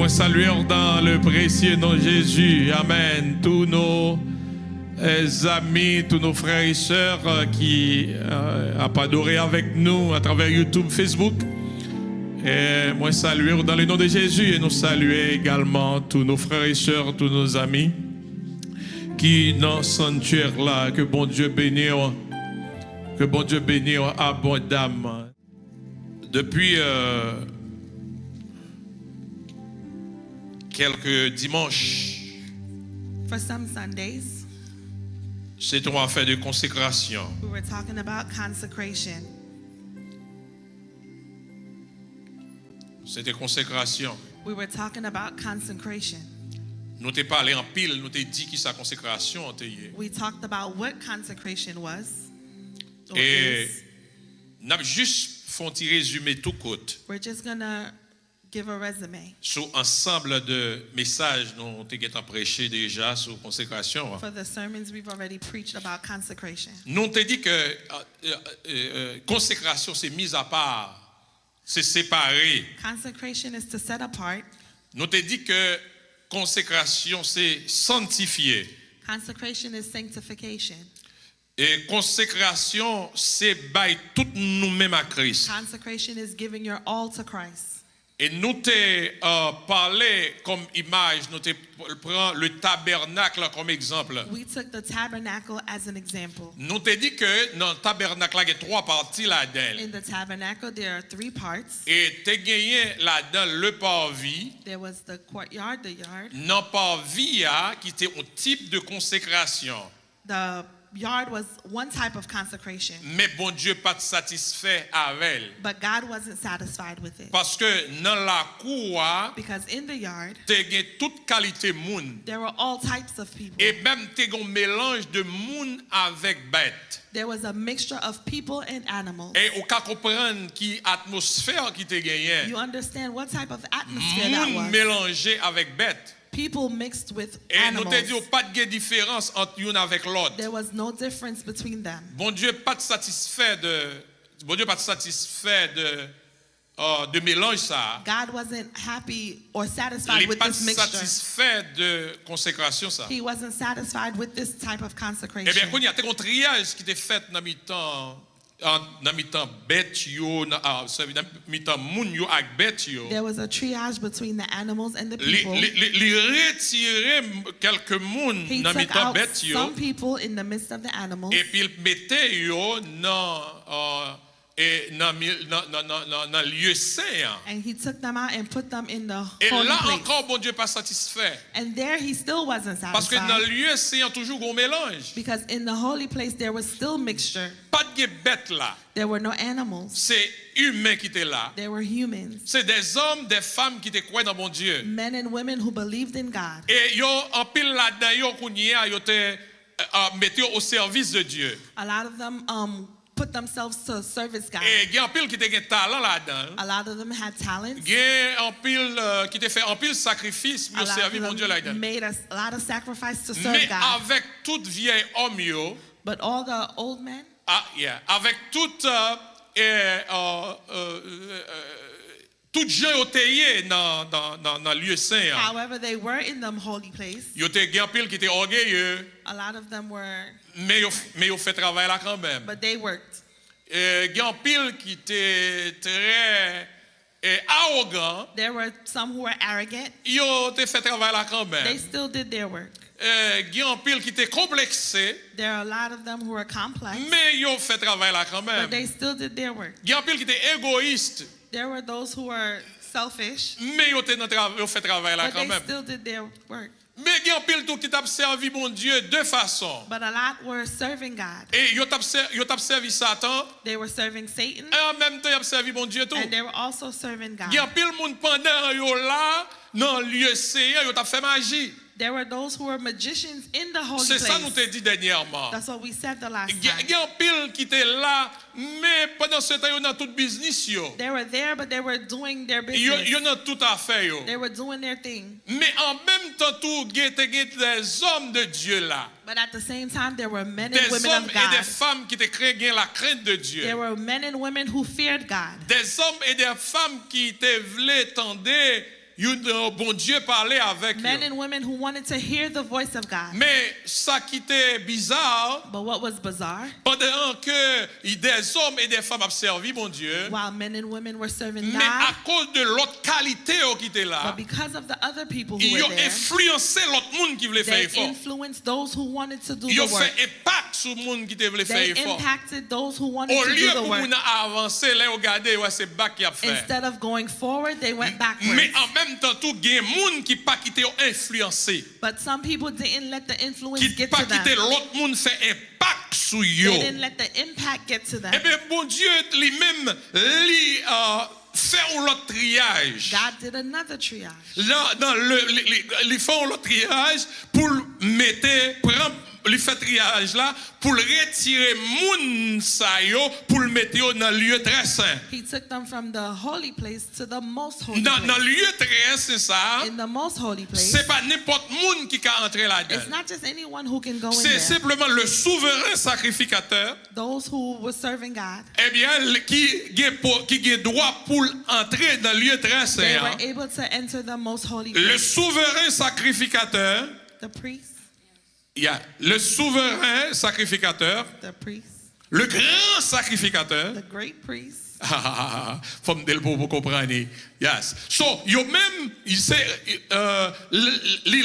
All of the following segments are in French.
Moi saluer dans le précieux nom de Jésus. Amen. Tous nos amis, tous nos frères et sœurs qui ont adoré avec nous à travers YouTube, Facebook. Et moi saluer dans le nom de Jésus et nous saluer également tous nos frères et sœurs, tous nos amis qui dans le sanctuaire là. Que bon Dieu bénisse abondamment. Depuis quelques dimanches, For some Sundays, c'est une affaire de consécration. we were talking about consecration. C'était consécration. We were talking about consecration. Nous t'ai parlé en pile, nous t'ai dit qui sa consécration était. We talked about what consecration was. Or Et is. n'a juste fait un petit résumé tout court We're just gonna give a resume sur ensemble de messages dont t'ai prêché déjà sur consécration. for the sermons we've already preached about consecration. Nous t'ai dit que consécration c'est mise à part, c'est séparé. Consecration is to set apart. Nous t'ai dit que consécration c'est sanctifié. Consecration is sanctification. Et consécration c'est bail tout nous-mêmes à Christ. Consecration is giving your all to Christ. Et nous t'ai parlé comme image, nous t'ai prend le tabernacle comme exemple. We took the tabernacle as an example. Nous t'ai dit que dans le tabernacle il y a trois parties là-dedans. In the tabernacle, there are three parts. Et t'es gagné là-dedans le parvis. There was the courtyard, the yard. Dans le parvis qui était un type de consécration. The yard was one type of consecration, Mais bon Dieu pas satisfait avec elle. but God wasn't satisfied with it. Parce que dans la cour, Because in the yard, t'es gagné toute qualité moun. there were all types of people. Et même t'es un mélange de moun avec bête. There was a mixture of people and animals. Et au cas comprendre qui atmosphère qui te gagné. You understand what type of atmosphere that Moun was? mélangé avec bête. People mixed with Et nous animals. te dit pas de différence entre une avec l'autre. There was no difference between them. Bon Dieu pas satisfait de mélange ça. God wasn't happy or satisfied Il with pas this mixture. satisfait de consécration ça. He wasn't satisfied with this type of Eh bien, consecration. il y a un triage qui était fait dans mi-temps bête yo, dans mi-temps moun yo avec bête yo. There was a triage between the animals and the Li people. retirer quelques moun He dans took mi-temps out bête yo. some people in the midst of the animals, Et puis il mettait yo dans lieu saint. and he took them out and put them in the Et holy là place. encore bon Dieu pas satisfait. And there he still wasn't Parce que dans satisfied, le lieu saint toujours un mélange. because in the holy place there was still mixture. Pas de bête là. There were no animals. C'est humain qui était là. There were humans, C'est des hommes, des femmes qui te croient dans bon Dieu. men and women who believed in God. Et yo en pile là-dedans yo kounya yo te mettez au service de Dieu. A lot of them put themselves to service God. Et il y a en pile qui te gen talent là-dedans. A lot of them had talents. Il y a en pile qui te fait en pile sacrifice pour A lot servir mon of Dieu là-dedans. them made a lot of sacrifice to serve Mais God. avec toute vieille homme yo, But all the old men, avec toute toute gens yo teye dans lieu saint. however they were in the holy place, Yo te gen en pile qui te orgueilleux, a lot of them were, mais yo fait travail là quand même. but they worked. Il y a un pile qui était très arrogant. There were some who were arrogant. Yo te fait travail là quand They même. still did their work. Il y a un pile qui était complexé, There are a lot of them who were complex, mais yo fait travail là quand but même. they still did their work. Il y a un pile qui était égoïste, There were those who were selfish, mais yo fait travail là but quand they même. still did their work. Mais il y a un pile tout qui t'a servi mon Dieu de façon. But a lot were serving God. Et yo t'a servi Satan, They were serving Satan, et en même temps yo servi mon Dieu tout. and they were also serving Il y a God. pile monde pendant yo là dans lieu saint, yo t'a fait magie. There were those who were magicians in the holy C'est ça nous place. te dit dernièrement. That's what we said the last Il time. y a un pile qui était là, mais pendant ce temps, il y a tout business. They were there, but they were doing their Il y business. a tout à faire. They were doing their thing. Mais en même temps, tout, il y a des hommes de Dieu là. But at the same time, there were men and Des women hommes of et des God. femmes qui te créent la crainte de Dieu. There were men and women who feared God. Des hommes et des femmes qui te voulaient tendre bon Dieu parlait avec Men eux. and women who wanted to hear the voice of God. Mais ça qui était bizarre, But what was bizarre, pendant que des hommes et des femmes ont servi mon Dieu, while men and women were serving mais à God, cause de l'autre qualité qui était là, but because of the other people who ils were ont there, influencé l'autre monde qui voulait faire they effort. influenced those who wanted to do Ils the ont work. fait impact sur le monde qui voulait faire They effort. impacted those who wanted Au to lieu do the pour work. nous avancer, là, regarder, ouais, c'est bac qui a fait. Instead of going forward, they went backwards. Mais en même temps, tout il y a des gens qui pas quitté influencé, But some people didn't let the influence qui get pas to them. quitté l'autre monde fait impact sur They eux. didn't let the impact get to them. Eh bien, bon Dieu lui-même, lui fait un triage. God did another triage. Là, ils font le triage pour mettre, prendre le fait triage là, pour retirer moun sa yo, pour le mettre dans le lieu très saint. He took them from the holy place to the most holy Dans le place. lieu très saint ça, In the most holy place, c'est pas n'importe moun qui peut entrer là-dedans. it's not just anyone who can go in C'est there. simplement le souverain sacrificateur, Those who were serving God, eh bien, qui a droit pour entrer dans le lieu très they saint. were able to enter the most holy Le place. souverain sacrificateur, The priest, le souverain sacrificateur, the priest, le grand sacrificateur. the great priest. Femme del pour comprendre. Yes. So, yo même, il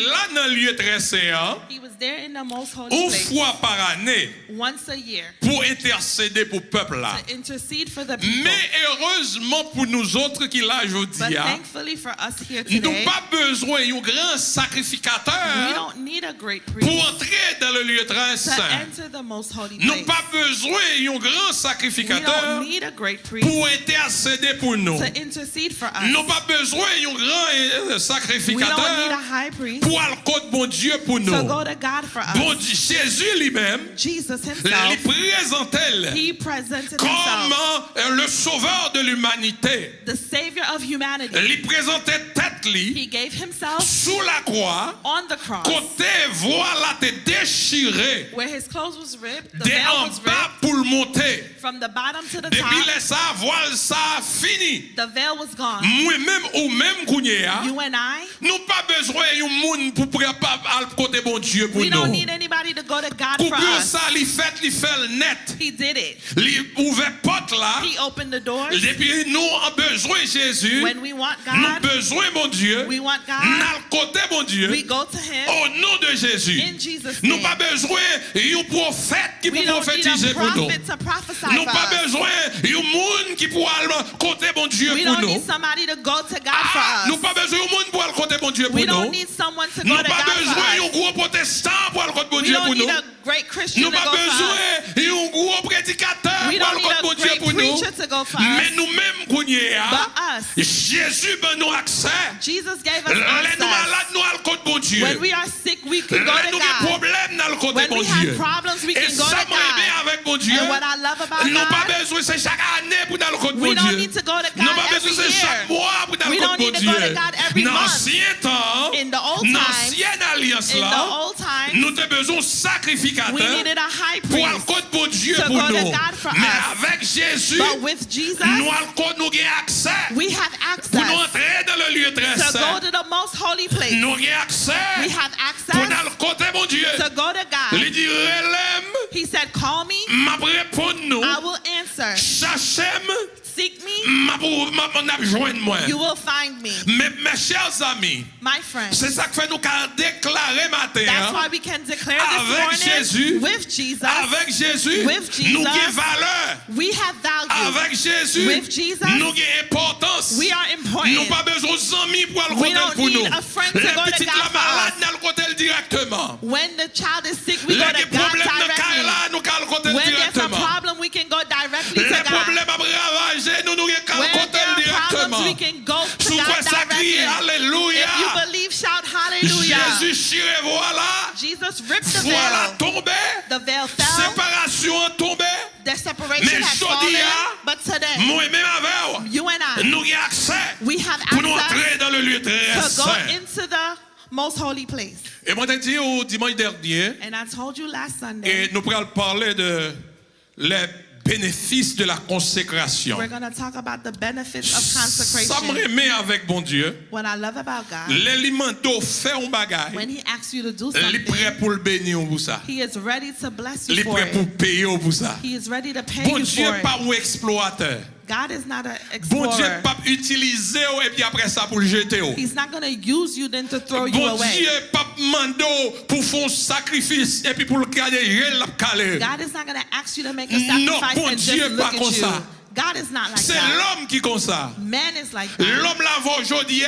là dans le lieu très saint, He was there in the most holy une place fois par année, once a year pour intercéder pour le peuple là. to intercede for the people. Mais heureusement pour nous autres qui là But aujourd'hui, thankfully for us here nous today, n'avons pas besoin d'un grand we sacrificateur don't need a great pour priest entrer dans le lieu très to saint. enter the most holy Nous n'avons place. pas besoin d'un grand We sacrificateur don't need a great priest pour intercéder pour nous. to intercede for us. Nous n'avons pas besoin d'un grand We don't need a sacrificateur high priest pour aller contre bon Dieu pour nous. to go to God for Bon us. Dieu, Jésus lui-même, Jesus il himself, présentait he presented comme himself, le sauveur de l'humanité. the savior of humanity. Il présentait tête lui He gave himself sous la croix, on the cross, côté voilà te déchiré, where his clothes was ripped, the de veil en was bas ripped pour le monter. from the bottom to the Depuis top. laisse ça, voile ça fini. The veil was gone. Moi-même ou même Kounia, You and I, nous pas besoin d'un monde pour pas aller côté bon Dieu pour we don't nous. need anybody to go to God for Pour us. ça, il fait net. He did it. Il ouvert porte là. He opened the doors. Depuis nous avons besoin de Jésus. When we want Nous God, besoin mon Dieu. we want Dans God, le côté mon Dieu. we go to him Au nom de Jésus. in Jesus' Nous name. pas besoin d'un prophète qui We peut don't need prophétiser a pour nous. prophet to prophesy Nous for pas us. besoin d'un monde qui peut aller côté bon Dieu We pour don't nous. need somebody to go to God for Nous us. pas besoin d'un monde pour aller côté bon Dieu pour We don't nous. need someone to Nous go to pas God besoin for d'un us. gros protestant pour aller côté bon We Dieu don't pour need nous. a great Christian Nous to pas go for us. besoin d'un gros prédicateur We pour don't aller need côté bon a Dieu great pour nous. preacher to go for Mais us. nous-mêmes qu'on y est, But us. Jésus ben nous accès. Jesus gave us Les nous access. malades nous allons côté bon Dieu. When we are sick, we can go Les to nous avons God. problème dans le côté When bon we Dieu. have problems, we Et can go ça to m'a aimé God. avec bon Dieu. And what I love about Nous pas God, besoin c'est chaque année pour dans le côté we bon don't Dieu. need to go to Nous God pas besoin every c'est chaque year. mois pour dans We le don't côté bon need to go to Dieu. God every Dans month. l'ancien temps, In the old dans times, l'ancienne alliance in the là, old times, nous avons besoin de we sacrificateurs needed a high pour aller priest. côté bon Dieu to pour go to nous. God for Mais us. avec Jésus, But with Jesus, nous allons nous avons accès we have pour nous access entrer dans le lieu très to go saint. to the most holy place. Nous avons accès We have pour access dans le côté bon Dieu. to go to God. Il dit relève, He said, call me, m'a répondu nous. I will answer. Cherchez-moi, Seek me, m'a joindre moi. you will find me. Mais mes chers amis, My friend. c'est ça que fait nous déclarer matin. That's why we can declare this Avec morning Jésus, with Jesus, avec Jésus, with Jesus, nous avons valeur. we have value. Avec Jésus, With Jesus, nous avons importance. We are Nous important. pas besoin d'amis pour le We côté don't pour need nous. a friend to Les go to petites God la for malade us. dans le côté directement. When the child is sick, we Les go to God problèmes de directly. Kaila, nous allons le côté When there's a directement. problem, we can go directly to Les God. problèmes à ravager, nous allons le When côté there are directement. problems, we can go to Sous quoi God ça crie, directly. alléluia. If you believe, shout hallelujah. Jésus chiré, voilà. Jesus ripped the Voilà veil. tombé. The veil fell. Séparation tombée. The separation Mais has jodi fallen. a, But today, moi-même avec you and I, nous avons accès we have pour nous access entrer dans le lieu très to go saint. into the most holy place. Et moi, je t'ai dit au dimanche dernier, And I told you last Sunday, et nous pourrons parler de les bénéfices de la consécration. We're going to talk about the benefits of Ça me consecration. remet avec bon Dieu. What I love about God, L'élimento fait un bagage. when He asks you to do Il est prêt something, pour le bénir pour ça. He is ready to bless Il you est for prêt pour it. payer pour ça. He is ready to pay Bon you Dieu for n'est pas it. un exploiteur. God is not an Bon Dieu explorer. n'est pas utiliser et puis après ça pour le jeter. He's not going to use you then to throw you Bon away. Dieu n'est pas mando pour faire un sacrifice et puis pour le caler, il l'a calé. God is not going to ask you to make a Non, sacrifice bon and Dieu just pas look comme at you. ça. God is not like C'est that. l'homme qui comme ça. Man is like that. L'homme là aujourd'hui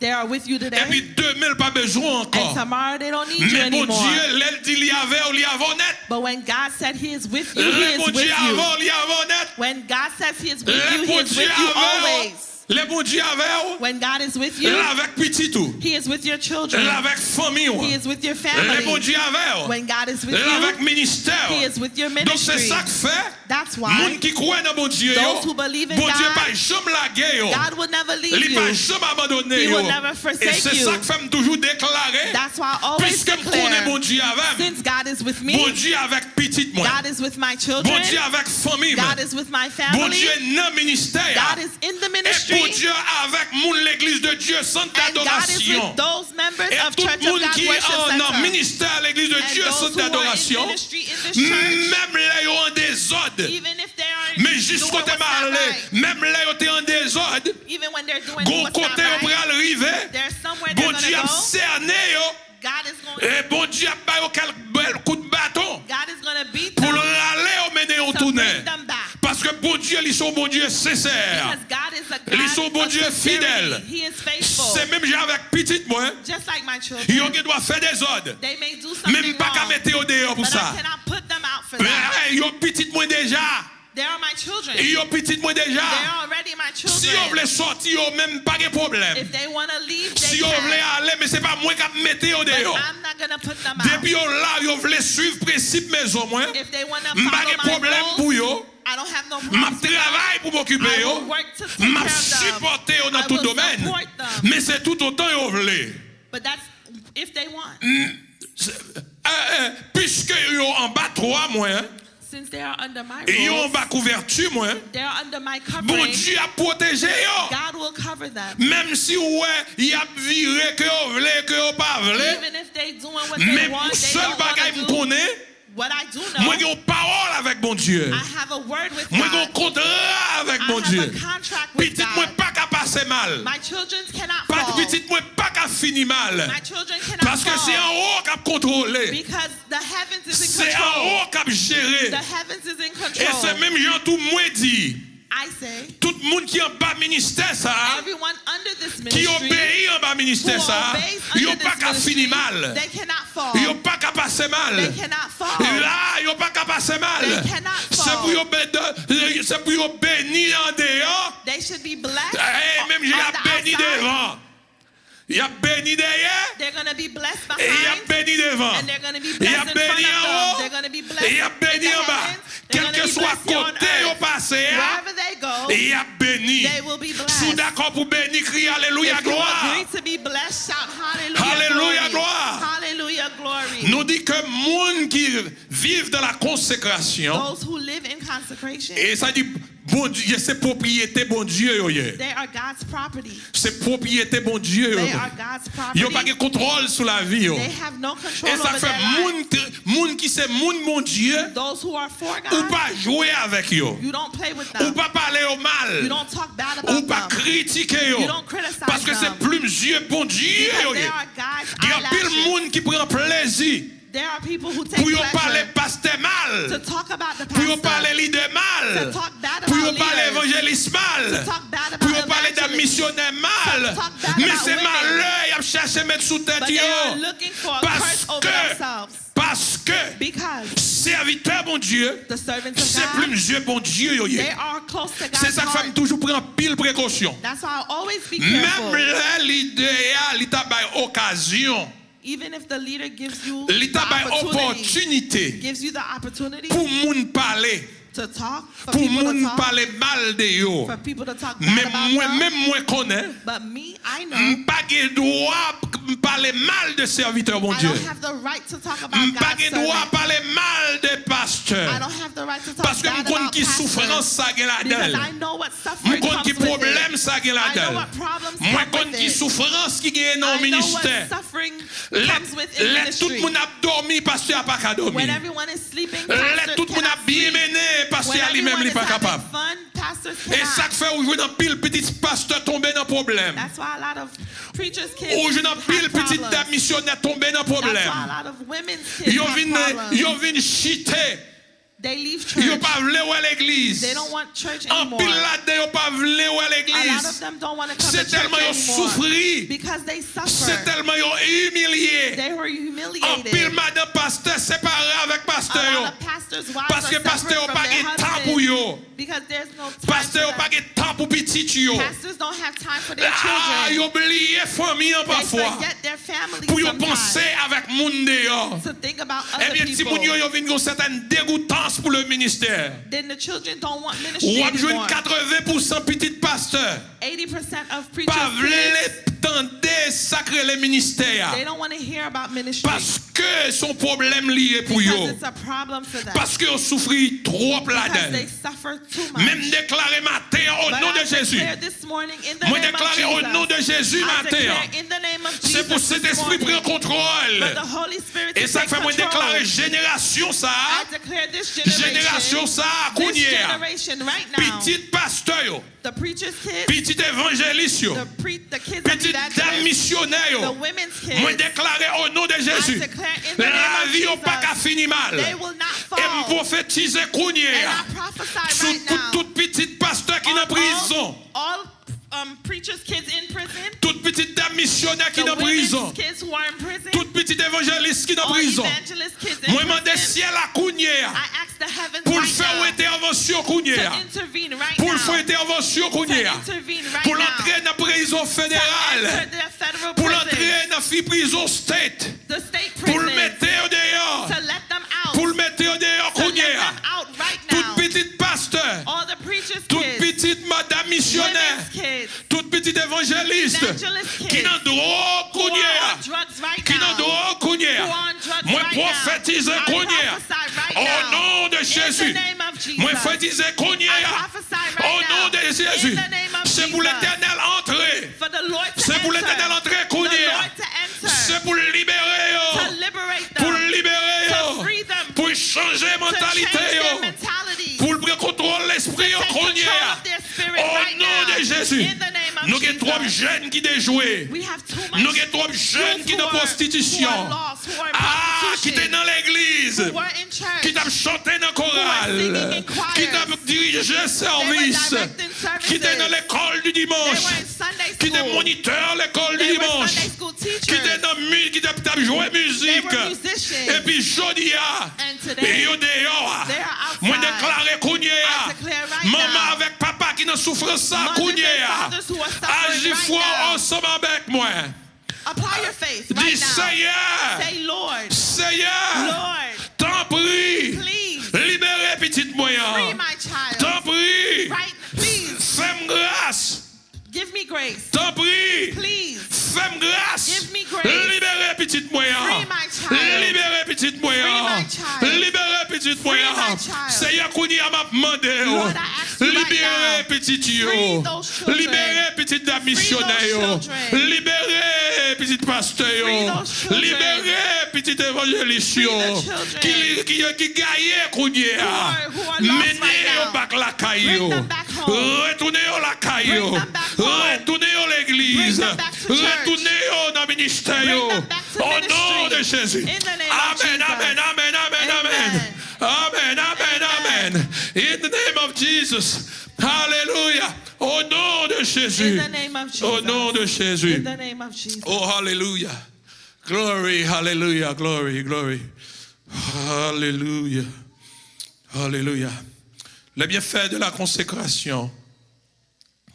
They are with you et puis today, demain pas besoin and encore. tomorrow they don't need you Mais bon anymore. Dieu, l'elle dit il y avait ou il y avait honnête. But when God said He is with you, He Le is bon with Dieu you. avant, il y avait honnête. When God says He is with Le you, He bon is Dieu with you avait. always. Le bon Dieu avec. When God is with you, Là avec petit tout. He is with your children. Là avec famille. He is with your Le family. bon Dieu avec. When God is with Là avec you, ministère. He is with your Donc c'est ministry. ça que fait. That's Moun why qui croit dans bon Dieu. those who believe in Bon Dieu God, pas jamais laguer. God will never leave Il pas you. jamais abandonner. He will never forsake Et c'est you. ça que fait toujours déclarer. That's why I always Puisque me connais bon declare, Dieu avec. since God is with Bon me, Dieu avec petite moi. God is with my Bon children, Dieu avec famille. God is with my Bon family, Dieu dans ministère. God is in the Et ministry, bon Dieu avec moun l'église de Dieu sans and God is adoration. with those members Et of tout Church le of monde God qui Worship est en Center, ministère à l'église de and Dieu those sans who are in adoration. ministry in this church, Même là ils ont en désordre. even if they are Mais doing juste what's côté not parler, right, même là ils étaient en désordre. even when they're doing Gon what's not côté au right, bras arrivé. there's somewhere Bon they're Dieu going a to go. cerné yo. God is going Et bon Dieu a pas quel bel coup de bâton God is going to beat pour them le râler au mener au to tourner. bring them back. Parce que bon Dieu, ils sont bon Dieu sincère. Because God is a Ils sont God bon of Dieu fidèle. sincerity. He is faithful. C'est même j'ai avec petite moi. Just like my children. Ils doivent faire des ordres. They may do something Même pas qu'à wrong, mettre au dehors pour but ça. I cannot put them out for Mais that. ils ont petite moi déjà. They are my children. Ils ont petite moi They déjà. are already my Si on children. voulait sortir, ils ont même pas de problème. If they want to leave, they Si on voulait can. aller, mais c'est pas moi qui a mettre au But dehors. I'm not going to put them Depuis out. là, ils voulaient suivre principe maison moi. If they want to Pas de follow problème my pour rules, eux. I don't have no M'a problems with them. travail pour m'occuper I yo. will work to take M'a care of them. supporté dans I tout will domaine. support them. Mais c'est tout autant ils voulaient. But that's if they want. Puisque ils ont en bas 3 mois, hein, Since they are under my et ils ont en rules, bas couverture moi, they are under my bon covering. Dieu a protégé yo. God will cover them. Même si ouais, il a viré que vous voulez que vous pas voulez. Even if they doing what they Mais want, they seul don't bagaille me want to do connaît, what I do moi know. j'ai une parole avec bon Dieu. I have a word with Moi j'ai un God. contrat avec I bon have Dieu. a contract with Petit moi God. pas qu'à passer mal. My children cannot Pas fall. petit moi pas qu'à finir mal. My children Parce cannot que c'est en fall. haut qu'a contrôlé. Because the heavens is in C'est en control. haut qu'a géré. The heavens is in Et c'est control. même gens tout moins dit. I say, Tout le monde qui est en bas ministère ça, everyone under this qui ministry obéit en bas who ministère ça, obeys ils under n'ont pas this qu'à ministry, finir mal. they cannot fall. Ils n'ont pas qu'à passer mal. They cannot fall. Et là, ils n'ont pas qu'à passer mal. They cannot C'est fall. pour y bénir en dehors. They should be blessed Et même j'ai on the béni outside. devant. Il a béni derrière. They're going to be blessed Et il a behind. béni devant. And they're going to be Il a blessed in front béni of en them. haut. They're going to be Et blessed il a in béni the en bas. heavens. They're Quel going que to be soit blessed here on côté au earth. passé, Wherever they go, il a béni. they will be Sous blessed. d'accord pour bénir, crier Alléluia, If you gloire. agree to be blessed, shout hallelujah, Hallelujah, glory. gloire. Hallelujah, glory. Nous dit que monde qui vivent dans la consécration, Those who live in consecration, et ça dit, bon Dieu, c'est propriété bon Dieu. they are God's property. C'est propriété bon Dieu. They are God's Ils n'ont pas de property. contrôle sur la vie. They have no control Et ça over fait their lives. monde qui c'est monde mon Dieu, Those who are for ou God, pas jouer avec eux, you don't play with ou them. pas parler au You mal, don't talk bad ou about pas them. critiquer eux. You don't criticize Parce que c'est them. plus Dieu bon Dieu. Because they are God's Il y a pile eyelashes. monde qui prend plaisir There are people who take pour y parler pleasure pasteur to mal, talk about the pour y parler pastor, leader mal, to talk bad pour about y parler leaders, évangéliste mal, to talk bad pour about y parler d'un evangelists. missionnaire mal. talk bad Mais about c'est women. malheur, il a cherché à mettre sous tête. But they are looking for a curse over themselves. Parce que Because serviteur bon Dieu, the servants of c'est God, plus Dieu bon Dieu. they are close to C'est God's ça que heart. femme toujours prend pile précaution. That's why I always be Même careful. là, l'idéal, il t'a bail occasion, Even if the leader gives you il the t'a bail opportunity, opportunité gives you the opportunity pour moun parler, to talk, for pour people to moun talk, parler mal de yo. for people to talk Mais bad about moi, them. même moi connais, But me, I know pas de droit parler parler mal de serviteurs, mon I Dieu. don't have the right to talk about Je pas God's le droit à servant. parler mal des I pasteurs. don't have the right to talk Parce que bad je connais about qui souffrance pastors. ça gagne Because I là-dedans. know what Je suffering connais comes qui with it. problème ça gagne I know là-dedans. what problems Moi come connais with qui it. souffrance qui gagne dans le I know ministère. what suffering Let comes with in tout le ministry. monde a dormi, pasteur n'a pas qu'à dormir. When everyone is sleeping, Let pastors tout le monde a cannot bien sleep. mené, pasteur When lui-même everyone n'est is pas having capable. fun, pastors Et ça cannot. fait où je dans pile petit pasteur tomber dans problème. That's why a lot of preachers' kids Ou je dans have pile petit problems. missionnaire tomber dans That's why problème. a lot of women's kids Yo have problems. vin chiter. They leave Yo church. pas vle ou à l'église. They don't want church En anymore. pile là-dedans, yo pas vle ou à A lot of l'église. them don't want to come C'est to church tellement yo anymore souffri. because they C'est suffer. tellement yo humilié. They were En humiliated. pile madame pasteur séparé avec A pasteur yo. lot of pastors' wives Parce que are pasteur separate yo from pas their de temps pour yo. husbands because there's no time Pasteur yo for pas them. de temps pour petit yo. Pastors don't have time for their Ah, children. yo oublié famille They parfois. forget their families Pour yo sometimes penser avec moun dehors. to think about Eh other bien, si people. moun yo vin une certaine dégoûtance pour le ministère. Then the children don't want ministry Ou a besoin anymore. 80% petit pasteur. 80% of preachers' Pas kids, vle tenter sacrer les ministères. they don't want to hear about ministry Parce que son problème lié pour because yo. it's a problem for them. Parce que on souffrit trop Because they là-dedans. suffer too much. Même déclaré matin au But nom I de Jésus. declare this morning in the Moi name of déclaré au nom Jesus. de Jésus I matin. declare in the name of C'est pour Jesus cet this esprit morning prend contrôle. for the Holy Spirit Et to ça take fait moi déclarer control. génération ça. I declare this Génération generation, ça this kounye. generation right now, Petit pasteur yo. the preacher's kids, Petit évangéliste yo. the kids of Petite dame evangelists, missionnaire the yo. women's Moi kids, déclaré au nom de I Jésus. declare in the La name vie of n'a pas qu'à Jesus, finir mal. they will not Et me fall. prophétiser kounye. And I prophesy Sous right now, toute petite pasteur qui est on en prison. all preachers' kids in prison, Toute petite dame missionnaire qui the est en prison. women's kids who are in prison, Toute petite évangéliste qui est en all prison. evangelist kids in Moi, je demande prison. ciel à kounye. I ask the heavens Pour right faire now une intervention kounye. to intervene right Pour now. faire une intervention To kounye. intervene right Pour now. l'entrer dans la prison To fédérale. enter the federal Pour prison, l'entrer dans la prison state. the state Pour le prison, mettre au dehors. to let them out, Pour le mettre au dehors to let kounye. them out right Toute now. petite pasteur. All the preachers' Toute kids, petite madame missionnaire. women's kids, Toute petite évangéliste. evangelist Qui kids, n'a droit who are kounye. on drugs right Qui n'a now, droit kounye. who are on drugs Moi right prophétise now. I kounye. prophesy right Au now. nom de In the Jésus. name of Jesus. Moi prophétise kounye. I prophesy right Au now. nom de Jésus. In the name of C'est pour Jesus. l'éternel entrer. For the Lord to C'est pour enter. l'éternel entrer The kounye. Lord to enter. C'est pour libérer To yo. liberate Pour them. libérer To yo. free them. Pour changer To change mentalité their yo. mentality. Pour le contrôle l'esprit yo Take kounye. control of their spirit Au right nom now. de Jésus. In the name of Nous avons trop Jesus. jeunes qui déjouent. We have too much Nous avons trop jeunes qui youth dans who are prostitution. lost, who are in Ah, qui étaient prostitution, dans l'église. who were in church, Qui t'a chanté dans le singing choral. in choirs. Qui t'a dirigé service. directing services. Qui était dans l'école du they dimanche. were in Sunday Qui était school, moniteur à l'école du they were dimanche. Sunday school Qui teachers, était dans musique, qui t'a joué they musique. were musicians, Et puis Jodia. and Et today yo dehors. they are outside. Moi déclaré kounye. I declare right Maman now, avec papa qui n'a souffert ça mothers kounye. and fathers who are suffering Agis right foi now, ensemble avec moi. apply your faith Dis right now. Seigneur. Say, Lord, Seigneur. Lord, T'en prie. please Libérez petite free moyen. my child. T'en prie. Right, please Fais-moi grâce. give me grace. T'en prie. Please Fais-moi grâce. give me grace. Libérez petite moyen. Free my child. Libérez petite moyen. Free my child. Libérez petite Free moyen. my child. Seigneur Kouni a m'a demandé. Lord, I ask you right Libérez now. petite Free yo. those children. Libérez petite dame Free those missionnaire yo. children. Libérez petite pasteur Free yo. those children. Libérez petite évangéliste Free yo. the children. Qui gagne Kouni who are lost menez right yo now. back la caillou. Bring them back home. Retournez au la caillou. Bring them back home. Retournez au l'église. Bring them back to church. Retournez au dans le ministère. Bring them back to Au nom de ministry. Jésus. In the name of Amen, Jesus. amen, amen, amen, amen. Amen, amen, amen. In the name of Jesus. Hallelujah. Au nom de Jésus. In the name of Jesus. Au nom de Jésus. In the name of Jesus. Oh, hallelujah. Glory, hallelujah, glory, glory. Hallelujah. Hallelujah. Le bienfait de la consécration.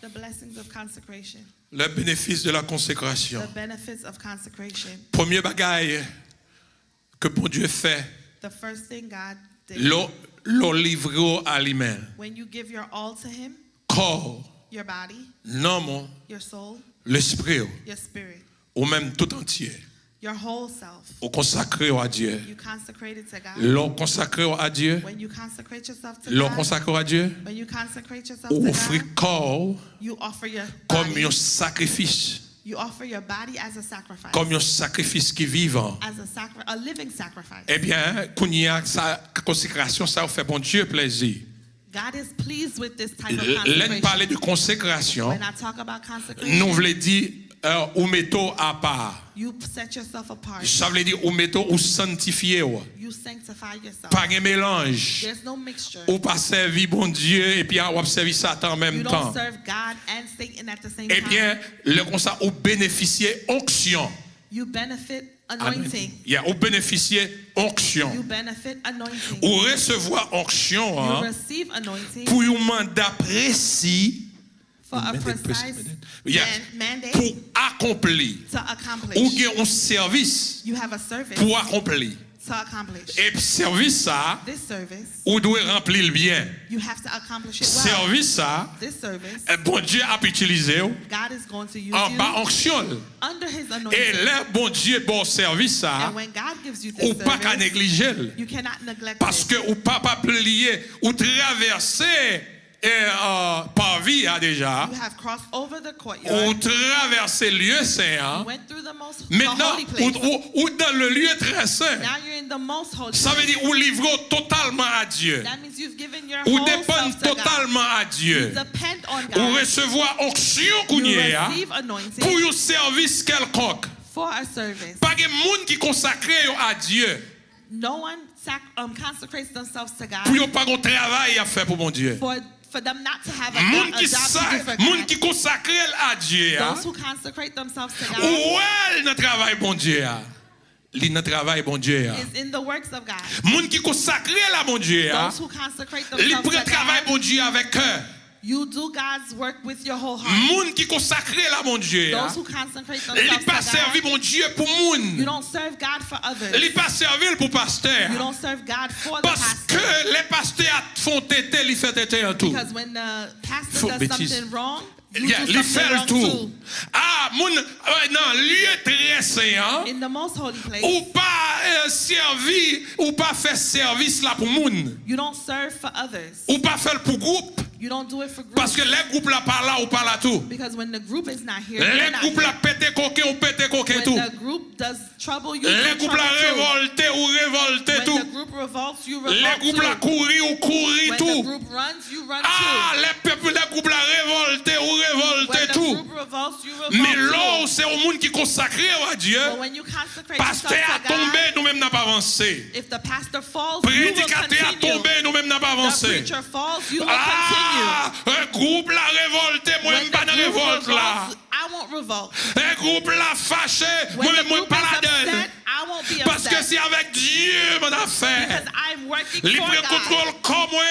The blessings of consecration. Le bénéfice de la consécration. The benefits of consecration. Premier bagaille que bon Dieu fait, The first thing God did, l'on livre à lui-même. when you give your all to Him, Corps, your body, non, your soul, l'esprit, your spirit, ou même tout entier. Your whole self. Ou consacré à Dieu. You consecrate it to God. L'on consacré à Dieu. When you consecrate yourself to L'on God. consacré à Dieu. When you consecrate yourself Ou to offrir God. corps You offer your comme body. un sacrifice. You offer your body as a sacrifice. Comme un sacrifice qui vivant. As a living sacrifice. Eh bien, quand il y a sa consécration, ça fait bon Dieu plaisir. God is pleased with this type of L'on consecration. parle de consécration. When I talk about consecration, Nous voulons dire ou mettons à part. you set yourself apart. Ça veut dire ou mettons ou sanctifier. You sanctify yourself. Pas de mélange. There's no mixture. Ou pas servir bon Dieu et puis on servir Satan en You même don't temps. serve God and Satan at the same Eh time. bien, le comme ça, ou bénéficier onction. You benefit anointing. Ou bénéficier onction. You benefit anointing. Ou recevoir onction You receive anointing pour un mandat précis. for a precise mandate Pour accomplir. to accomplish. Ou bien un service You have a service pour accomplir. to accomplish. Et puis service ça, This service, ou doit remplir le bien. you have to accomplish it well. Service ça, This service, bon Dieu a utilisé God is going to use en you bas onction. under His Et anointing. là, bon Dieu, bon service ça, And when God gives you ou this pas qu'à service, négliger. you cannot neglect Parce it. que ou pas plier, ou traverser par vie déjà, You have crossed over the ou courtyard. traverser le lieu saint. You went through the Maintenant, holy place. ou dans le lieu très saint. Now you're in the most holy Ça veut place. dire ou livre totalement à Dieu. That means you've given your Ou whole dépend self to God. totalement à Dieu. Depend on Ou God. recevoir onction You kounye a, receive pour anointing un service quelconque. for a service. Pas de monde qui consacré à Dieu. No one consecrates themselves to Pour God yon pas un travail à faire pour mon Dieu. for them not to have Moun a qui job sa, to do for moun God. qui consacré à Dieu a, Those who consecrate themselves to God ou elle dans travail bon Dieu a. Li dans travail bon Dieu a. is in the works of God. Moun qui consacré à bon Dieu a, Those who consecrate li themselves prend to travail God, bon Dieu avec cœur. you do God's work with your whole heart. Moun qui consacré à bon Dieu a, Those who consecrate li themselves pas to servi God, bon Dieu pour you moun. don't serve God for others. Li pas servi pour pasteur. You don't serve God for the Parce que pastor. les pasteurs font tété, li fait tété en tout. Because when the pastor Faut does bêtise. something wrong, you Yeah, do li something fait le wrong tout. too. Ah, moun, non, lieu très saint, In the most holy place, ou pas servi, ou pas faire service là pour moun, you don't serve for others. ou pas faire pour groupe, You don't do it for groups. parce que les groupes là par là ou par là tout. Because when the group is not here, Les you're not groupes là here. pété coquin ou pété coquin tout. When the group does trouble, you Les do groupes là trouble too. révolté ou révolté When tout. the group revolts, you Les revolt groupes là too. courir ou courir When the tout. group runs, you run Ah, too. les peuples, les groupes là révolté ou révolté When the tout. group revolts, you Mais revolt là, too. c'est au monde qui consacré à Dieu. But when you consecrate Pasteur yourself a to tombé, God, nous-mêmes n'a pas avancé. if the pastor falls, you will Prédicateur a continue. tombé, nous-mêmes n'a pas The avancé. preacher falls, you will Ah, un groupe là révolté, continue. moi-même When pas the dans group révolte là. revolts, I won't revolt. Un groupe là fâché, When the moi-même group pas is la donne. upset, I won't be Parce que upset. c'est avec Dieu mon affaire. Because I'm working for Libre God. contrôle comme moi.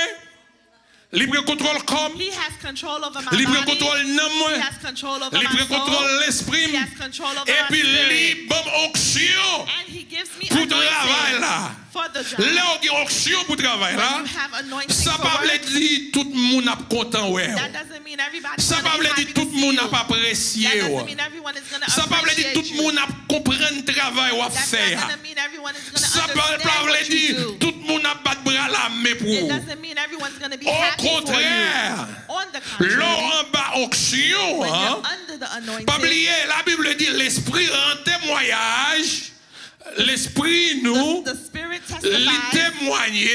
Libre contrôle comme. He has control over my Libre body. contrôle non moi. He has control over Libre my soul. contrôle l'esprit. He has control over Et my puis spirit. libre onction And he gives me pour travail anointing là. for the job. Là on dit onction pour travail là. When you have anointing Ça for pas veut work, dire tout le monde a content ouais. that doesn't mean everybody's Ça going pas to veut be dire happy tout to le monde see n'a pas you. apprécié. That ouais. doesn't mean everyone is going to Ça pas veut dire appreciate tout le monde you. a comprendre le travail ou à That faire. doesn't mean everyone is going to Ça pas understand veut what you dire do. tout le monde a battre bras la main pour. It doesn't mean everyone's going to be Au happy for contraire, you. On the contrary, l'on en bas onction, when hein. you're under the anointing, Pas oublier, la Bible dit l'esprit rend témoignage, l'esprit nous, the Spirit les testifies témoigner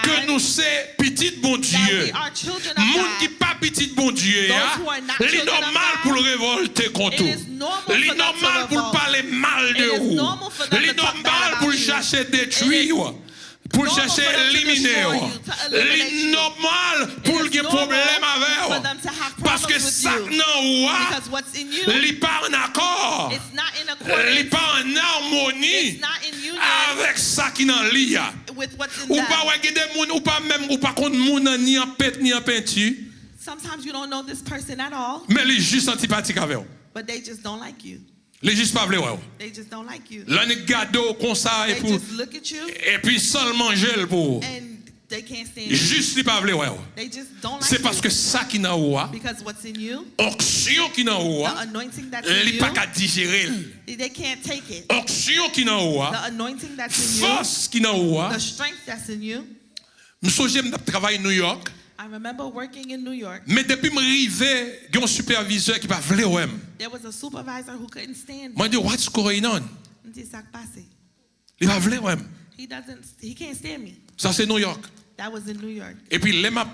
que nous c'est petit bon that Dieu. we are children of Moun qui God. pas petit bon Dieu, Those who are not c'est children of normal God, pour le révolter contre it is normal for C'est them to normal pour revolt. parler mal de It is vous. normal for them C'est to talk bad normal about pour you. chercher It détruire. Pour normal chercher for them to éliminer. destroy you, to eliminate C'est you. normal pour It qu'il y is ait normal problème for avec. them to have Parce que problems ça with you. non Because what's in you, n'est pas en accord. it's not in Il n'est accordance, pas en harmonie it's not in union avec ça qui n'en lie. with what's in Ou them. pas ouais des moun ou pas même ou pas contre moun ni en pète ni en peinture, Sometimes you don't know this person at all, mais il est juste antipathique avec. but they just don't like you. Il est juste pas vle ouais. They just don't like you. Là ne gado comme ça et They pour just look at you et puis sans le manger le pour. and They can't stand you. Juste li pas vle ouais. They just don't like C'est parce que you. ça qui nan ou a, Because what's in you, onction qui nan ou the a, anointing that's in li you, pas ka digérer. they can't take it. Onction qui nan ou a, The anointing that's in you, force qui nan ou a. the strength that's in you. M'sonje m'tap travailler New York, I remember working in New York. mais depuis m'rivé, gen un superviseur qui pas vle ouais. There was a supervisor who couldn't stand me. Moi dit what's going on? M'di sak pase. Il pas vle ouais. He can't stand me. Ça c'est New York. That was in New York. Et puis les m'a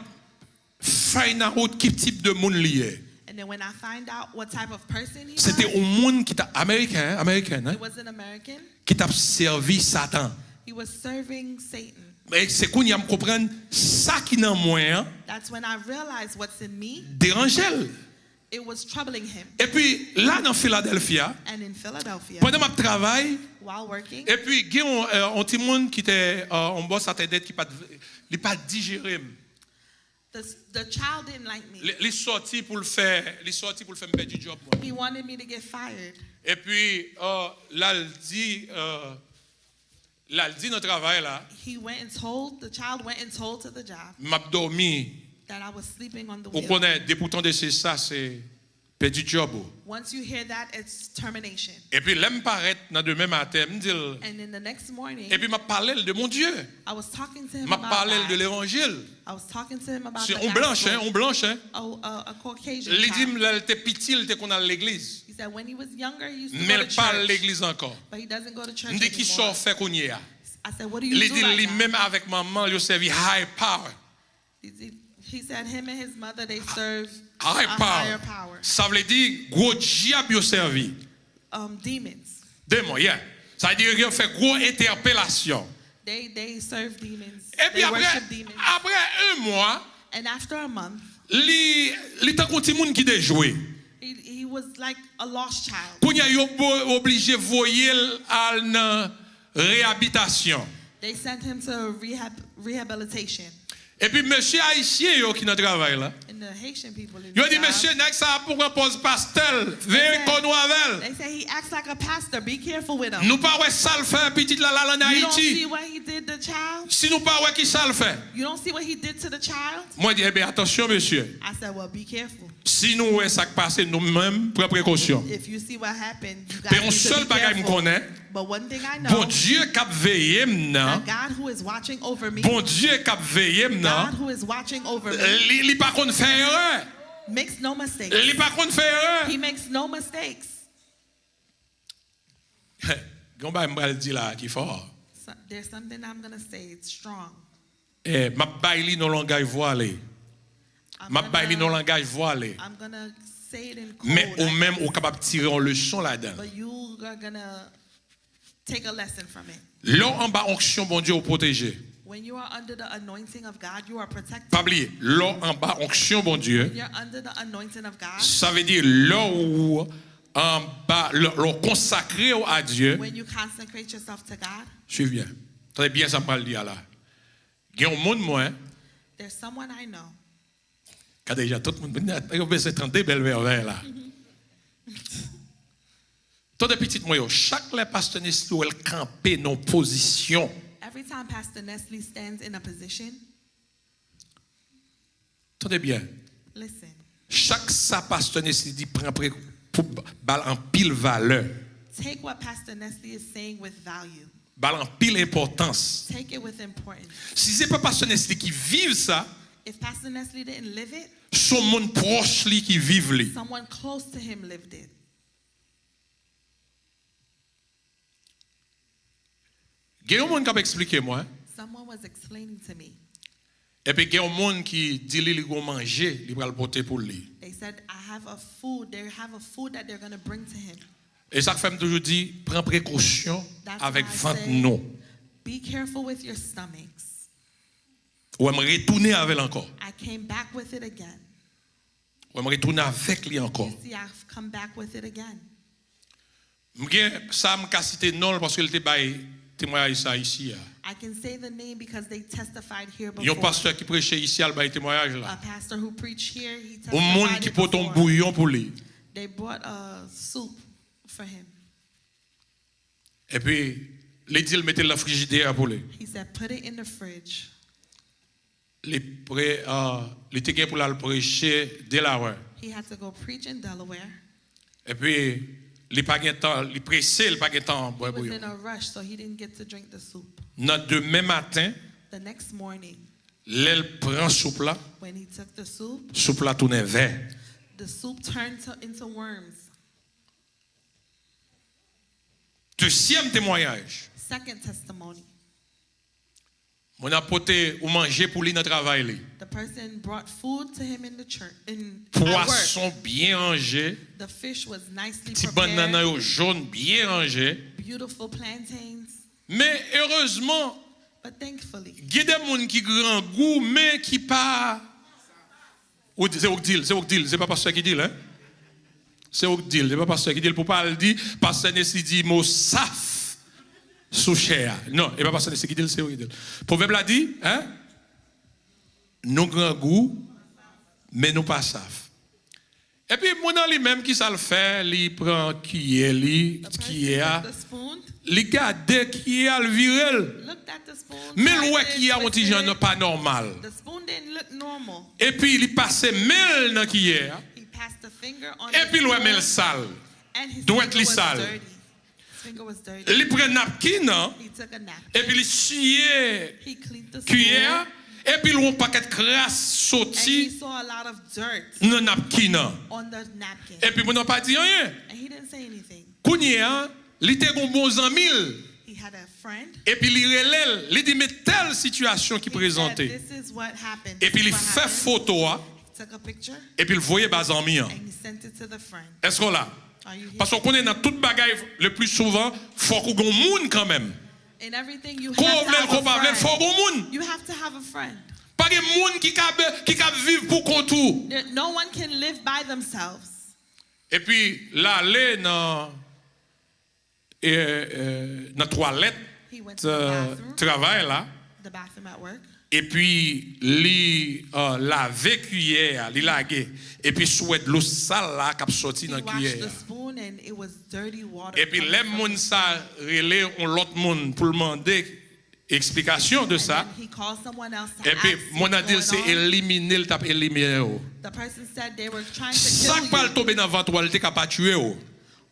find out quel type de monde lié. And then when I find out what type of person he C'était was, un monde qui t'a américain, hein, he was an American. qui t'a servi Satan. He was serving Satan. Mais c'est qu'on y a me comprendre ça qui dans moi hein, That's when I realized what's in me. dérangeait. It was troubling him. Et puis là dans Philadelphia, And in Philadelphia, pendant ma travail, while working, et puis il y a un petit monde qui était en boss à tête qui pas digéré. the child didn't like me. Les sorties pour le faire, me perdre du job moi. He wanted me to get fired. Et puis là il dit dans travail là, The child went and told to the job m'a dormi. that I was sleeping on the On wheel. connaît des pourtant de ça c'est perdu job. Once you hear that, it's termination. Et puis l'aime paraître dans demain matin, me dit And in the next morning, et puis m'a parlé de mon Dieu. I was talking to him M'a about parlé de God. l'évangile. I was talking to him about C'est the on blanche hein, gospel. on blanche hein. A Caucasian Il dit child. il était petit, il était qu'on a l'église. He said when he was younger, he used to Mais go il to parle church, l'église encore. but he doesn't go to church Il dit qui anymore. sort fait qu'on y a. I said, what do you Il do dit right lui now? même avec maman, il servi high power. He said him and his mother, they serve High a power. higher power. Ça veut dire gros diable yo servi. Demons. Démon, yeah. Ça veut dire qu'il fait gros interpellation. They serve demons. Et puis They worship demons. après un mois, And after a month, li tan konti moun ki déjoué. he was like a lost child. Kounya yo obligé voyer al nan réhabilitation. They sent him to rehabilitation. Et puis monsieur haïtien yo qui nan travail là. And the Haitian people in Yo the dit job, monsieur nek ça pour un poste pasteur, veuillez qu'on avec. they say he acts like a pastor. Be careful with him. Nous pas ouais ça le fait petit la en You don't see Haïti. what he did to the child? Si nous pas ouais qui ça le fait. You don't see what he did to the child? Moi dis eh bien attention monsieur. I said, well, be careful. Si nous ouais ça qui passe nous même prendre précaution. If you see what happened, you Mais guys on need seul to be bagay me careful. connaît. But one thing I Bon know, Dieu qui a veillé the m'nan. God who is watching over me, Bon Dieu qui a veillé God m'nan. who is watching over me, Li pas qu'on fait erreur. makes no mistakes. Li pas qu'on fait erreur. He makes no mistakes. Gon ba m'bral di là qui fort. So, there's something I'm going to say. It's strong. M'a baili non langage voilé. M'a baili non langage voilé. I'm going to say it in Mais code, ou même ou capable tirer en leçon là-dedans. but you are going to take a lesson from it. L'on en bas onction bon Dieu ou protéger. When you are under the anointing of God, you are protected. Pas oublier, l'on en bas onction bon Dieu. When you're under the anointing of God, Ça veut dire l'on ou en bas l'on consacré à Dieu. when you consecrate yourself to God, Suivez bien. Très bien ça parle dire là. Il y a un monde moi there's someone I know. Quand déjà tout le monde il besoin de 30 belles verres là. Tout de petites moi chaque les pasteurs Nesly elle camper dans position. Every time Pastor Nesly stands in a position, Attendez bien. listen. Chaque ça pasteur Nesly dit prend pour bal en pile valeur, Take what Pastor Nesly is saying with value. bal en pile importance. Take it with importance. Si c'est pas pasteur Nesly qui vive ça, If Pastor Nesly didn't live it, son monde proche li qui vive li. someone close to him lived it. Il y a un monde qui a expliqué moi. Someone was explaining to me. Et puis il y a un monde qui dit li go manger, li va le porter pour lui. They said, I have a food. They have a food that they're going to bring to him. Et ça fait toujours dit prends précaution That's avec why I ventre say, non. Be careful with your stomachs. Ou me retourner avec encore. I came back with it again. Ou me retourner avec lui encore. You see, I've come back with it again. M'gen ça me cité non parce qu'il était bail témoignage ça ici. I can say the name because they testified here Il y a un before. pasteur qui prêchait ici al bail témoignage A là. pastor who preached here, he Un monde testified qui it porte un before. bouillon pour lui. They brought a soup for him. Et puis les dit le mettait dans la frigidaire pour lui. He said, put it in the fridge. il était pour aller prêcher Delaware. He had to go preach in Delaware. Et puis, il pas gain temps, il pressé, il pas gain temps boire He was bouillon. in a rush, so he didn't get to drink the soup. Notre demain matin, The next morning, l'elle prend soupe là when he took the tourne vert. the soup turned into worms. Deuxième témoignage. Second testimony, Mon apporté ou manger pour lui dans le travail li. the person brought food to him in the church. At work. Poisson bien rangé, The fish was nicely petit banane prepared, jaune bien rangé. beautiful plantains. Mais heureusement, But thankfully, il y a des gens qui grand goût mais qui pas c'est Ogdil, c'est pas pasteur qui dit hein. C'est Ogdil, c'est pas pasteur qui dit pour pas le dire, pasteur Nesly dit mot saf sous chair. Non, et pas pasteur Nesly qui dit c'est Ogdil. Proverbe l'a dit, hein? Nous grand goût mais nous pas saf. Et puis mon dans lui-même qui ça le fait, il prend cuillère took the spoon, li gade qui a le virel. looked at the spoon, Mais tried l'oué it, qui a un petit twisted genre it. pas normal. The spoon didn't look normal. Et puis il passe mel dans cuillère. He passed the finger on Et the puis l'oué spoon, mel sale. and his doit finger li was sale. dirty. His finger was dirty. Il prend napkin hein, He took a napkin. et puis il suye He cleaned the spoon, cuillère et puis l'on paquet de crasse and he sorti saw a lot of dirt dans napkin. Hein. on the napkin. Et puis mon n'a pas dit rien. And he didn't say anything. Kounya, il était un bon ami. He had a friend. Et puis il relève, il dit mais telle situation qui He said, présentait. this is what happened. Et puis This il is what fait happened. photo hein, He took a picture et puis il voyait bas ami. and he sent it to the friend. Est-ce qu'on l'a? Are you here? Parce qu'on connaît dans toute bagaille le plus souvent, faut qu'on ait un monde quand même. In everything you Qu'on have to have parle, a faut friend. qu'on ait un monde. You have to have a friend. Pas de monde qui cap vivre pour contour. No one can live by themselves. Et puis là, aller dans la toilette, He went to the bathroom, travail là. the bathroom at work. Et puis, il lavé cuillère, il lagué. Et puis, souhaite l'eau sale là qui a sorti He dans la washed cuillère. the spoon and it was dirty water. Et puis, coming les from gens the ça relève l'autre monde pour demander explication de And ça. then he called someone else to Et puis, ask mon a what's dit going c'est on. éliminer le tap éliminer. The person said they were trying to Ça kill pas you. tomber dans ventre, elle était capable de tuer.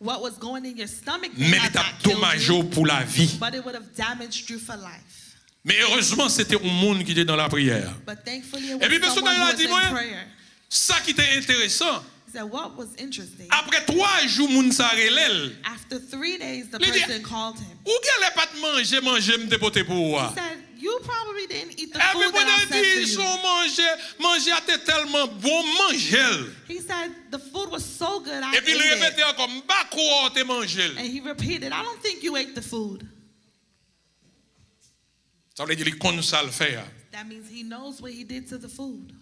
What was going in your stomach Mais may il have t'a not killed dommagé you, pour la vie. but it would have damaged you for life. Mais heureusement, c'était un monde qui était dans la prière. But thankfully, it Et puis, was personne someone who n'a was dit, in moi, prayer. ça qui était intéressant, He said, what was interesting? après 3 jours, moun sa relève. After 3 days, the Il dit, person called him. Ou qu'elle pas de manger, me dépoter pour He moi. said, you probably didn't eat the Et puis, food that I on a sent dit, to ils you. sont manger a été tellement bon, manger. He said, the food was so good, I Et puis, il ate it. répétait encore, m'pas quoi te manger. And he repeated, I don't think you ate the food. Ça veut dire qu'il connaît ça le faire. That means he knows what he did to the food.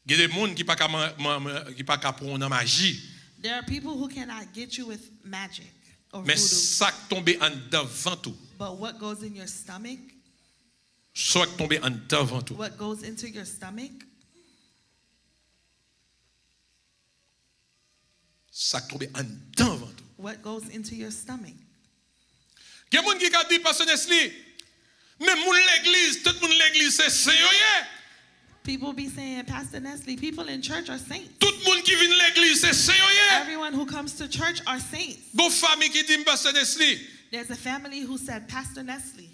Il y a des gens qui ne pas prendre la magie. There are people who cannot get you with magic or Mais voodoo. ça qui tombe en devant tout. But what goes in your stomach, Ça qui tombe en devant tout. what goes into your stomach, Ça qui tombe en devant tout. what goes into your stomach. Il y a des gens qui disent, Pasteur Nesly, mais moun l'église, tout le monde l'église, c'est sérieux. People be saying, Pastor Nesly, people in church are saints. Tout le monde qui vient l'église, c'est sérieux. Everyone who comes to church are saints. Bon famille qui dit, Pasteur Nesly, There's a family who said, Pastor Nesly,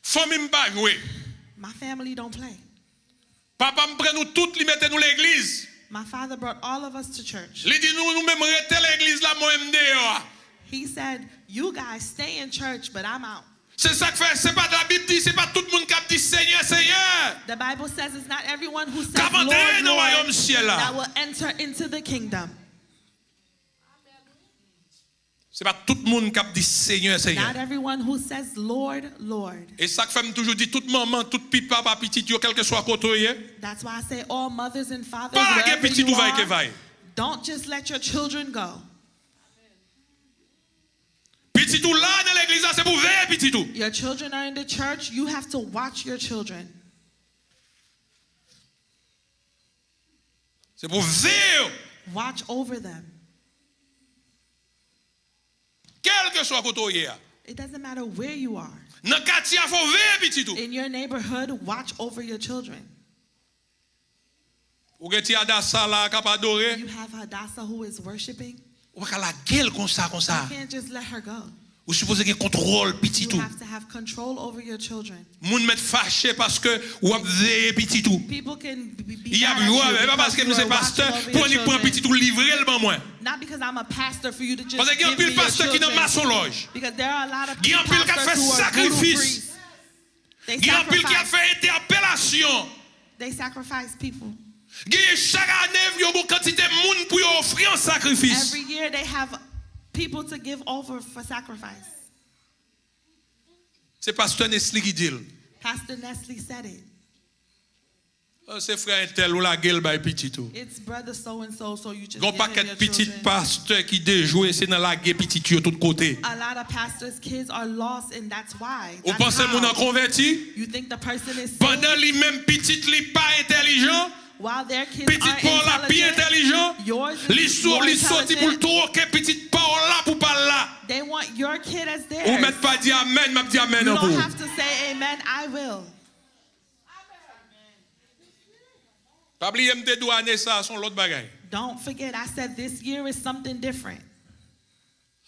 famille m'pa jouer. my family don't play. Papa m'prend nous toutes, li mette nous l'église. My father brought all of us to church. Li dit nous même rete l'église là, moi m'dehors. He said, you guys stay in church, but I'm out. C'est ça que fait, c'est pas de la Bible dit, c'est pas tout le monde qui dit Seigneur, Seigneur. The Bible says it's not everyone who says, Qui Lord, entrer dans le Lord, royaume ciel là. that will enter into the kingdom. C'est pas tout le monde qui dit Seigneur, Seigneur. Not everyone who says, Lord, Lord. Et ça que fait me toujours dire, toute maman, toute petite papa, petit, quel que soit côté, That's why I say all mothers and fathers, pas que wherever petit you ou vaille que are, vaille. don't just let your children go. Petit tout là dans l'église, c'est pour veiller petit tout. Your children are in the church, you have to watch your children. C'est pour veiller. Watch over them. Quel que soit côté. It doesn't matter where you are. Dans le quartier, il faut veiller petit tout. In your neighborhood, watch over your children. Ou gen ti Adassa là k'ap adoré. You have Hadassah who is worshiping. Ou pas la gueule comme ça. You can't just let her go. Ou supposé qu'il contrôle petit You tout. have to have control over your children. Moun met fâché parce que ou a veillé petit tout. People can be Il y a pas parce que nous c'est pasteur pour nous prendre petit tout livrer le ban moi. Not because I'm a pastor for you to just Parce qu'il y a un give me pile your pasteur qui dans children. maçon loge. Because there are a lot of Il y a un pile qui a fait pastors who are voodoo sacrifice. priests. They Il y a un pile qui a sacrifice. fait interpellation. They sacrifice people. Il y a chaque année il y a une quantité de monde pour offrir un sacrifice. Every year they have people to give over for sacrifice. C'est pasteur Nesly qui dit. Pastor Nesly said it. C'est frère tel ou la gueule by petit tout. It's brother so and so, so you just Gon give paquet him your petit children. pasteur qui déjoué c'est dans la gueule petit tout tout côté. A lot of pastors' kids are lost, and that's why. Ou That's pensez mon en how. converti? You think the person is saved Pendant lui même petit li pas intelligent. while their kids Petit aren't Paul la bien intelligent. intelligent. Yours Li is sort more li sorti pour le intelligent. tour que petit Paul là pour pas là. They want your kid as Ou theirs. mettre pas dire amen, m'a dit amen You encore. don't have to say amen. I will. Pas oublier m'te douane ça son l'autre bagaille. Don't forget, I said this year is something different.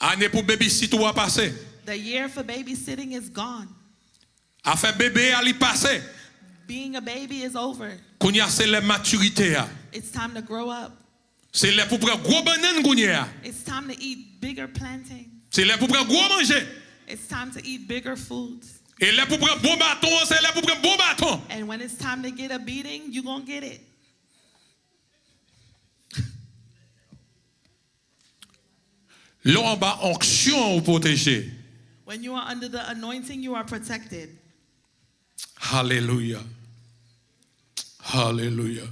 Année pour babysit ou a passé. The year for babysitting is gone. A fait bébé a li passé. Being a baby is over. Kounya c'est la maturité a. It's time to grow up. C'est là pour prendre gros banane kounya. It's time to eat bigger plantains. C'est là pour prendre gros manger. It's time to eat bigger foods. Et là pour prendre bon bâton, c'est là pour prendre bon bâton. And when it's time to get a beating, you're going to get it. Là en bas onction ou protégé. When you are under the anointing, you are protected. Hallelujah. Hallelujah.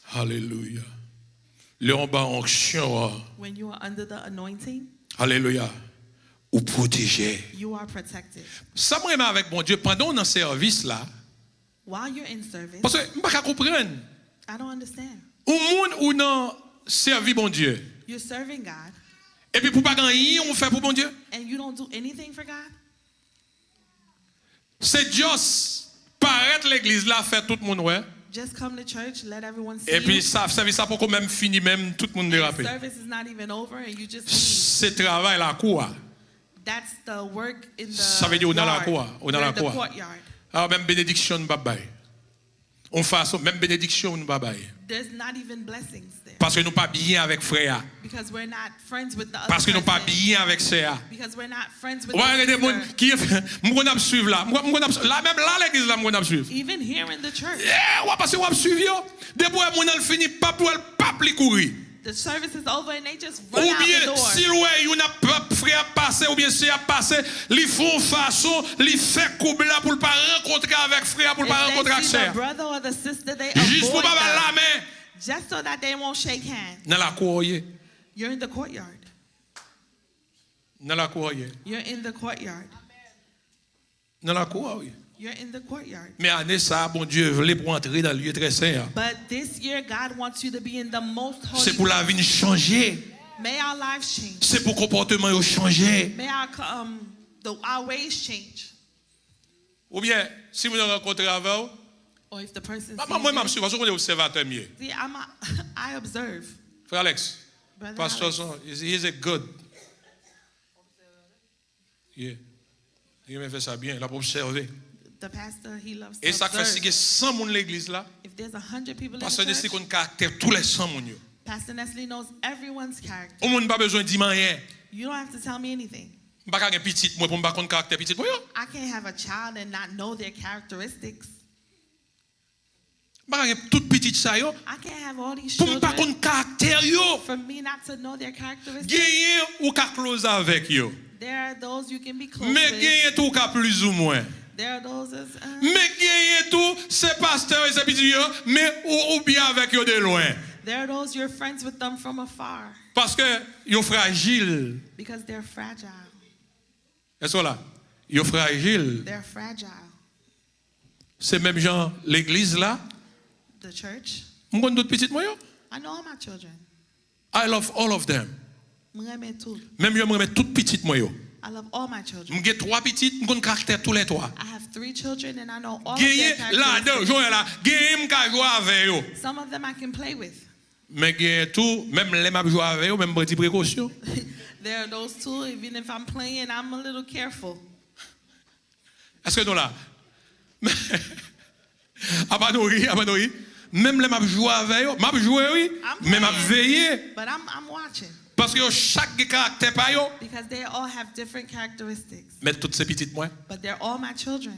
Hallelujah. Là en bas onction. When you are under the anointing, Alléluia. Ou protégé. you are protected. Ça me remet avec mon Dieu pendant un service là. While you're in service, Parce que je ne peux pas comprendre. I don't understand. Au monde où non servi bon Dieu. You're serving God, Et puis pour pas gagner, on fait pour bon Dieu. and you don't do anything for God? C'est juste paraître l'église là, faire tout le monde ouais. Just come to church, let everyone see Et puis you. ça service ça pour qu'on même fini même tout le monde dérapé. Service is not even over, and you just leave. C'est travail la cour. That's the work in the Ça veut dire on a la yard. cour, on a We're la in the cour. courtyard. Alors même bénédiction bye bye. On fait même bénédiction bye bye. There's not even blessings there Parce que nous pas bien avec frère. because we're not friends with the other Parce que nous pas person. bien avec sœur. Because we're not friends with Ouais, the des gens sister. qui m'ont suivre là. Là même là l'église là m'ont suivre. Even here in the church, Ouais, parce que on suivre yo. Depuis mon al fini pas pour elle pas pli courir. the service is over and they just Ou run out the bien door. si ouais, yon a pas frère passé ou bien si a passé, li font façon, li fait couple là pour pas rencontrer avec frère, pour pas rencontrer avec If they see sœur. the brother or the sister, they Juste pour avoid pas la them main just so that they won't shake hands. dans la cour. You're in the courtyard. Dans la cour. You're in the courtyard. Dans la cour. You're in the courtyard. Mais année ça, bon Dieu voulait pour entrer dans le lieu très saint. But this year, God wants you to be in the most C'est holy. pour la vie changer. May our lives change. C'est pour comportement yo changer. May our ways change. Ou bien si vous rencontrez avant, Or if the person moi sees je suis parce qu'on est observateur mieux. you. See, I observe. Frère Alex, Brother Pasteur Alex. son, he's a good. Yeah. Il m'a fait ça bien, il a observé. The pastor, he loves to Et ça fait si il y a observe. 100 moun l'église là, If there's 100 people in Pasteur the Nesly church, connaît caractère tous les 100 moun yo. Pastor Nesly knows everyone's character. On moun pas besoin de dire rien. You don't have to tell me anything. Pas qu'un petit moi pour pas connaître caractère petit moi yo. I can't have a child and not know their characteristics. Pas qu'un tout petit ça yo. I can't have all these Pour pas children connaître caractère yo. for me not to know their characteristics. Gagner ou ka close avec yo. There are those you can be close Mais with. gagner tout ka plus ou moins. There are those as Mais gagner tout c'est pasteur et c'est petit yo, mais ou bien avec yo de loin. there are those you're friends with them from afar Parce que yo fragile. because they're fragile. Est-ce que là? Yo fragile. They're fragile. C'est même genre l'église là. The church. Je connais d'autres petites moi yo. I know all my children. I love all of them. M'aime tout. Même yo me toutes petites moi yo. I love all my children. J'ai trois petites, je connais caractère tous les trois. I have 3 children and I know all of Gagné their là dedans, characteristics. jouer là, gagné m'ka jouer avec yo. Some of them I can play with. Mais gagné tout, même les m'a jouer avec yo, même petit précaution. There are those too, even if I'm playing, I'm a little careful. Est-ce que nous là? Abadori. Même les m'a jouer avec yo, m'a jouer oui, mais m'a veiller. But I'm watching. Parce que chaque caractère pa yo. Because they all have different characteristics. Mais toutes ces petites moi. But they're all my children.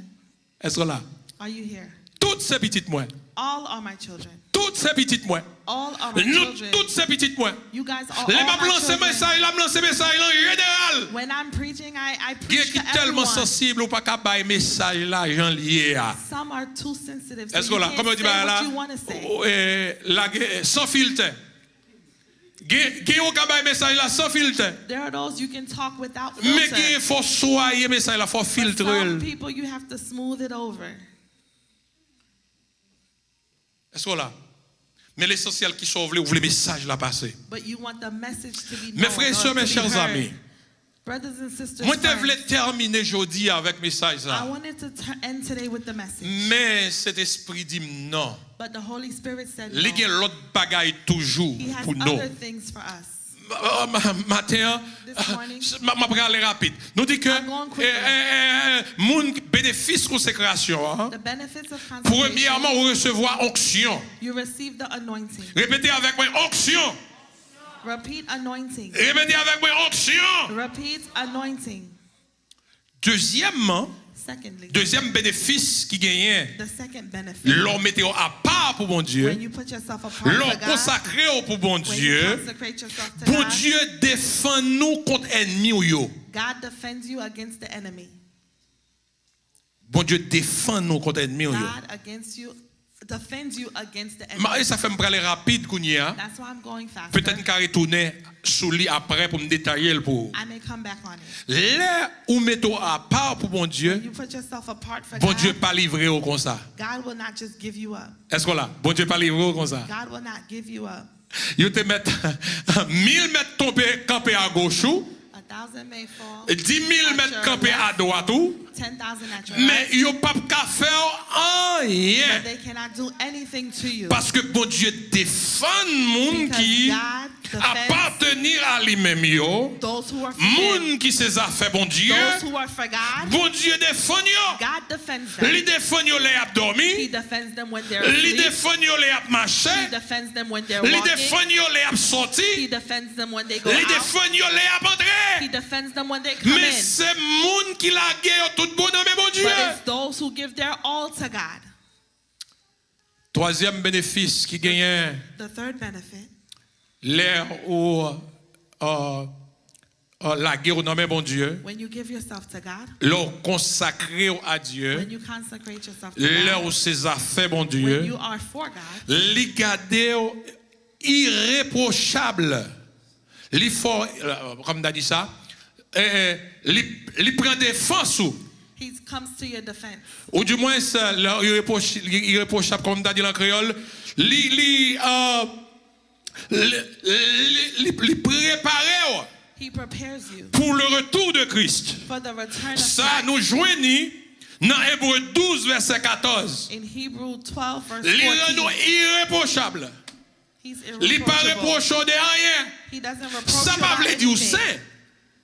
Est-ce que là? Are you here? Toutes ces petites moi. All are my children. Toutes ces petites moi. All are my Nous children. toutes ces petites moi. You guys are Les all m'a my lancé children. message, la lancé message en général. When I'm preaching, I Qui preach est to tellement everyone. sensible ou pas capable message là j'en lié à. Some are too sensitive, so Est-ce que you là can't comme on dit say bah what là you want to say. sans filtre. Qui au capable message là sans filtre. There are those you can talk without Mais qui filter. faut soigner message là faut But filtrer. some people you have to smooth it over. Est-ce que là? Mais l'essentiel qui sauve vous voulez message là passer. But you want the message to be Mes known frères et or sœurs, to mes be chers heard. amis. Brothers and sisters, Moi je friends, voulais terminer aujourd'hui avec message I là. wanted to end today with the message. Mais cet esprit dit non. But the Holy Spirit said Il y a no. l'autre bagaille toujours He has pour nous. other things for us. Matin, This morning, ma prends aller rapide. Nous dit que I'm going quicker. mon bénéfice consécration. The benefits of consecration, Premièrement, vous recevoir onction. you receive the anointing. Répétez avec moi onction. Repeat anointing. Répétez avec moi onction. Repeat anointing. Deuxièmement, Secondly, deuxième bénéfice qui gagne, the second benefit, l'on mettez à part pour bon Dieu, when you put yourself apart l'on for God, consacré pour bon when you Dieu. consecrate yourself to Bon God, Dieu défend nous contre ennemi ou yo. God defends you against the enemy. Bon Dieu défend nous contre ennemi ou yo. God defends you against the enemy. Et ça fait me parler rapide kounya. That's why I'm going faster. Peut-être qu'on retourner sur lui après pour me détailler le pour. I may come back on it. Là où mettons à part pour bon Dieu, When you put yourself apart for bon God, Dieu pas livré au comme ça. God will not just give you up. Est-ce que là, bon Dieu pas livré au comme ça. God will not give you up. Yo te mettre 1000 mètres tomber camper à gauche ou 1,000 may fall, 10 000 mètres camper à droite ou 10,000 at your mais right, yo pas qu'à faire rien but they cannot do anything to you. parce que bon Dieu défend monde Because qui God defends appartenir à lui-même yo. those who are for Him. Monde qui ses affaires bon Dieu. Those who are for God, Bon Dieu défend yo. God defends them. Li défend yo les ap He dormi. defends them when they're Li asleep. défend yo les ap He marcher. defends them when they're Li walking. défend yo les ap He sorti. defends them when they go Li out. défend yo les ap He entrer. defends them when they come Mais in. c'est monde qui la guerre tout bon dans bon Dieu. But it's those who give their all to God. Troisième bénéfice qui gagne The third benefit, l'air où la guerre au nom de bon Dieu. when you give yourself to God, L'or consacré à Dieu. when you consecrate yourself to L'heure où God, ses affaires bon when Dieu. you are for God, Li gade irréprochable. Li fort, comme on a dit ça, li prend défense ou. He comes to your defense. Ou du moins, irréprochable, comme on a dit en créole, li préparé He prepares you pour le retour de Christ. for the return of Ça Christ. nous joignit dans Hébreu 12, verset 14. In Hebrew 12, verse Li rend 14, nous irréprochable. he's Li pas irreproachable. reprochant de rien. He doesn't reproach Ça you pas about veut dire anything. saint.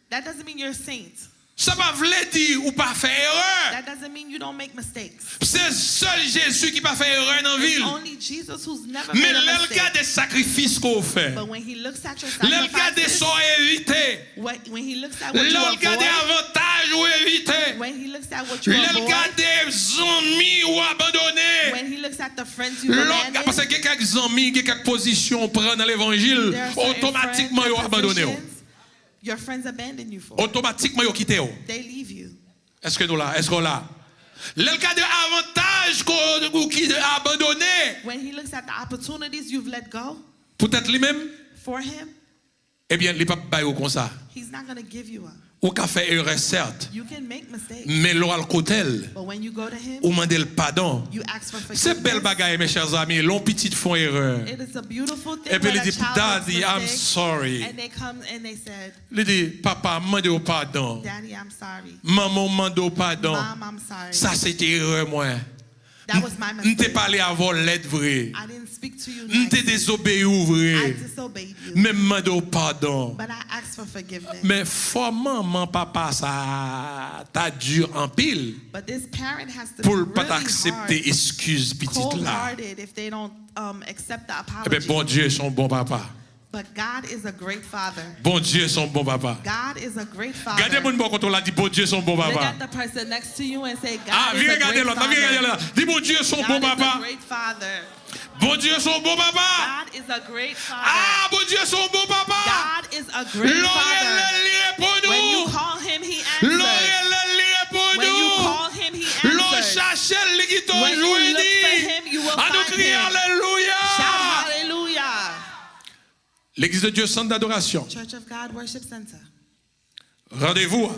That doesn't mean you're a saint. Ça pas veut dire ou pas faire erreur. That doesn't mean you don't make mistakes. C'est seul Jésus qui pas fait erreur dans la It's ville. only Jesus who's never Mais made a le mistake. cas des sacrifices qu'on fait, But when he looks at your le cas des sacrifices, sons évités, when he looks at what you le cas des avoid, avantages ou évités, when he looks at what you le avoid, cas des amis ou abandonnés, when he looks at the friends you l'autre cas, parce abandoned, que quelques amis, quelques positions prennent dans l'évangile, there are certain automatiquement ils friends ont and abandonné. positions your friends abandon you for. Automatiquement ils ont quitté. They leave you. Est-ce que nous là? Est-ce qu'on là? Le cas de avantages qu'on qui a abandonné, When he looks at the opportunities you've let go peut-être lui-même, for him, eh bien, il n'est pas baillé comme ça. he's not going to give you up. Ou qu'a fait erreur certes. You can make mistakes. Mais l'oral côtel. But when you go to him, Ou demander le pardon. you ask for forgiveness. C'est belle bagaille mes chers amis, l'on petit font erreur. It is a beautiful thing Et puis when il a dit child daddy, makes I'm mistakes, sorry. and they come and they said, Il dit papa, demande au pardon. Daddy, I'm sorry. Maman, demande au pardon. Mom, I'm sorry. Ça c'était erreur moi. That was my M'te mistake. parlé avant l'aide vrai. I didn't speak to you M'te nicely. désobéi I vrai. disobeyed you. Même demande au pardon. But I asked for forgiveness. Mais faut maman, papa, ça t'a dur en pile But this parent has to pour be pas really t'accepter hard, excuse petite là. cold-hearted if they don't accept the Eh bien, apology. bon Dieu, son bon papa. But God is a great father. Bon Dieu, son bon papa. God is a great father. Regardez mon bon quand on l'a dit, bon Dieu, son bon Look papa. at the person next to you and say, God Ah, is viens a regarder great l'autre, viens regarder father. l'autre. Dis bon Dieu, son bon God is a papa. great father. Bon Dieu, son bon papa. God is a great father. Ah, bon Dieu, son bon papa. God is a great father. L'oreille pour When you nous. call him, he answers. L'oreille pour When you nous. call him, he L'on answers. cherche le qui When you toujours look for dit. him, you will À nous find crier him. alléluia. Shout hallelujah. L'église de Dieu, centre d'adoration. Church of God Worship Center. Rendez-vous.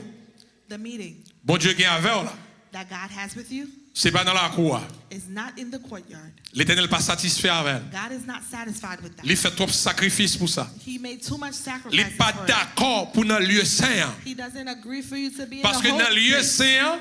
The meeting Bon Dieu qui est avec là. that God has with you C'est pas dans la cour. is not in the courtyard. L'Éternel pas satisfait avec elle. God is not satisfied with that. Il fait trop de sacrifices pour ça. He made too much Il sacrifice n'est pas for it. d'accord pour dans le lieu saint. He doesn't agree for you to be Parce in que the dans le holy lieu place. saint,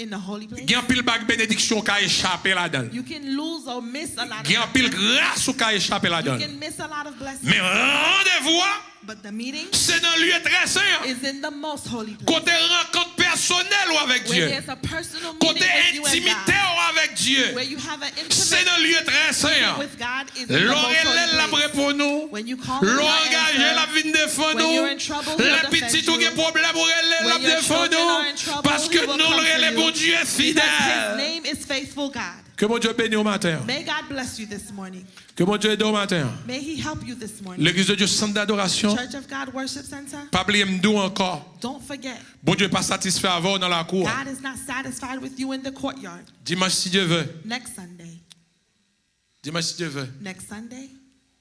In the holy place. il y a un pile de bénédiction qui a échappé là-dedans. You can lose or miss a lot of Il y a un pile de grâce qui a échappé You là-dedans. can miss a lot of blessings. Mais rendez-vous, But the meeting c'est dans le lieu très saint. is in the most holy place. Côté rencontre personnelle ou avec Where Dieu. there's a personal meeting Côté with you and intimité God. ou avec Dieu. Where you have an C'est intimate dans le lieu très saint. meeting with God is in the most L'oreille la holy place. près pour nous. When you call him, he'll L'engagé la answer. vie défend When you're nous. in trouble, he'll Les defend petits ou des you. problèmes ou la When your défend children are in nous. trouble, Parce que he will nous come for le you. bon Dieu est Because his fidèle. name is faithful God. Que mon Dieu bénisse au matin. May God bless you this morning. Que mon Dieu aide au matin. May he help you this morning. L'église de Dieu, centre d'adoration. Church of God Worship Center, Pas oublier m'dou encore. don't forget, Bon Dieu pas satisfait avant dans la cour. God is not satisfied with you in the courtyard. Dimanche si Dieu veut. Next Sunday, Dimanche si Dieu veut. next Sunday,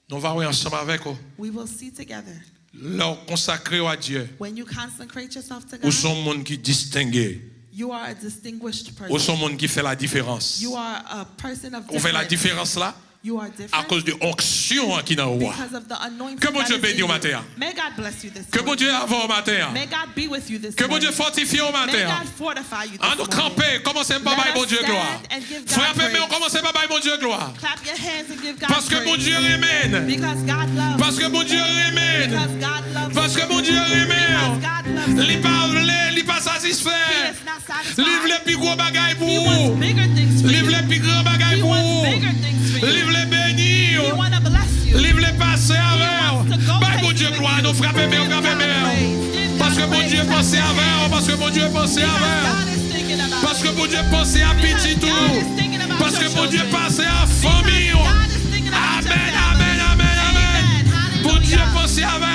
Nous allons voir ensemble avec vous. we will see together. Leur consacrer à Dieu. When you consecrate yourself to Ou God, sont monde qui distingué. you are a distinguished Ou person. sont monde qui fait la différence. You are a person of On fait la difference. différence là You are à different cause de l'onction qui est dans le roi. because of the anointing Que bon that Dieu is in bénisse au you. matin. May God bless you this Que bon morning. Dieu avant au matin. May God be with you this Que bon morning. Dieu fortifie au May matin. God fortify you En this nous morning. camper, commencez par Let bailler mon us Dieu gloire. stand and give God Frappez, mais on praise. commence par bailler mon Dieu gloire. Clap your hands and give God Parce que mon praise. Dieu remène. Because God loves. Parce que mon Dieu remène. Because God loves. Parce que mon Dieu Because remène. God loves. Il pas He satisfait. is not satisfied. Livre les plus gros bagailles pour He wants vous. bigger things for Livre you. les plus grands bagailles He pour wants vous. bigger things for you. Livre les bénis. He wants to bless you. Livre les passés wants avec. to go Baille mon places Dieu with gloire. you. Nous frappez bien, Give frappez God bien. praise. Give Parce que God mon praise. Dieu Clap pensait your avec. hands. Parce que mon Dieu pensait Because avec. God is thinking about Parce que you. mon Dieu pensait à petit tout. God is thinking about Parce your que mon Dieu children. pensait à Because famille. God is thinking about your Amen, family. amen, amen, amen. Amen. Bon Dieu Hallelujah. pensait avec.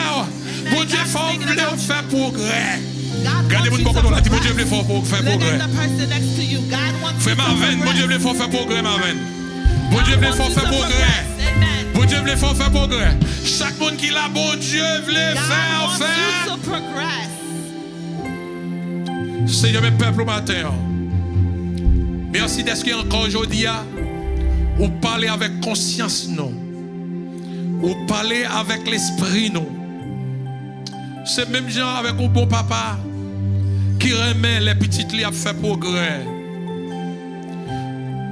Bon Dieu God is faut thinking voulait about faire progrès. God Regardez wants mon you bon to on a dit bon Dieu progress. voulait faire Look progrès. at the person next to you. God wants Frère you to Marvin, bon Dieu progress. voulait faire progrès Marvin. Bon Dieu God voulait wants you to faire progrès. progress. Amen. Bon Dieu voulait faire progrès. Chaque monde qui l'a, bon Dieu voulait God faire wants you faire. to progress. Seigneur, mes peuples au matin. Merci d'être ce encore aujourd'hui. Ou parler avec conscience, non. Ou parler avec l'esprit, non. C'est même genre avec un bon papa qui remet les petites li à faire progrès.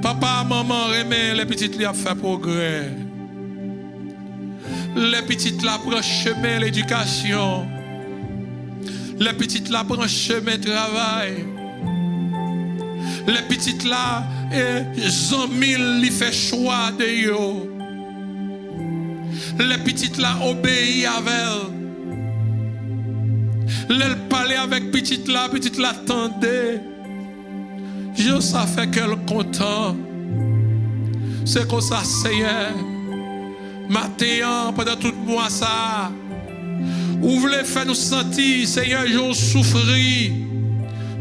Papa, maman remet les petites li à faire progrès. Les petites là prennent chemin l'éducation. Les petites là prennent chemin travail. Les petites là, Jean mille li fait choix de yo. Les petites là obéissent avec elle. Elle parlait avec petite là attendait. Je ça fait qu'elle content. C'est comme ça, Seigneur. Matin, pendant tout le mois ça. Vous voulez faire nous sentir, Seigneur, je souffrir.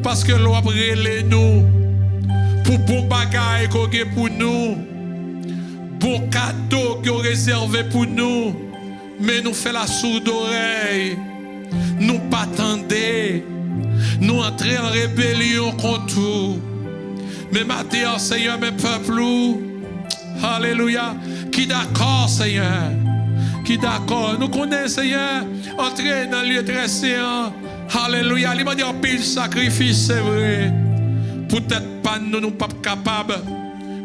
Parce que l'on brûle nous. Pour bon bagage qu'on a pour nous. Bon cadeau qu'on a réservé pour nous. Mais nous fait la sourde oreille. Nous pas attendez. nous entrer en rébellion contre tout. Mais maintenant, Seigneur, mes peuples, alléluia, qui d'accord, Seigneur, qui d'accord, nous connaissons, Seigneur, entrer dans le lieu très saint, alléluia, il m'a dit un pile sacrifice, c'est vrai, peut-être pas nous pas capables,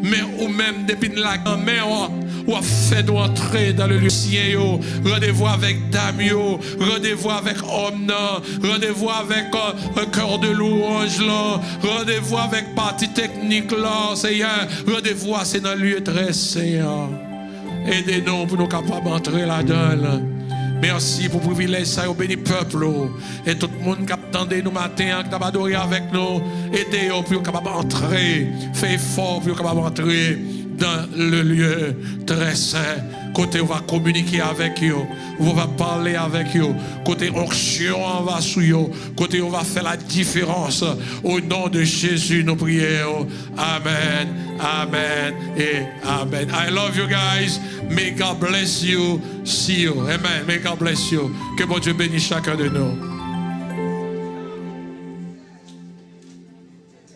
mais ou même depuis la mer, ou a fait nous entrer dans le lieu sien, rendez-vous avec dame, rendez-vous avec homme, rendez-vous avec un cœur de louange, rendez-vous avec partie technique, là, Seigneur, rendez-vous c'est dans le lieu très saint. Aidez-nous pour nous capables d'entrer là-dedans. Merci pour le privilège, ça, au béni peuple. Et tout le monde qui attendait nous matin, qui a adoré avec nous, aidez-nous pour nous capables d'entrer. Faites effort pour nous capables d'entrer dans le lieu très saint. Côté on va communiquer avec eux, on va parler avec eux. Côté onction on va sur eux. Côté on va faire la différence. Au nom de Jésus nous prions. Amen, amen et amen. I love you guys. May God bless you. See you. Amen. May God bless you. Que bon Dieu bénisse chacun de nous.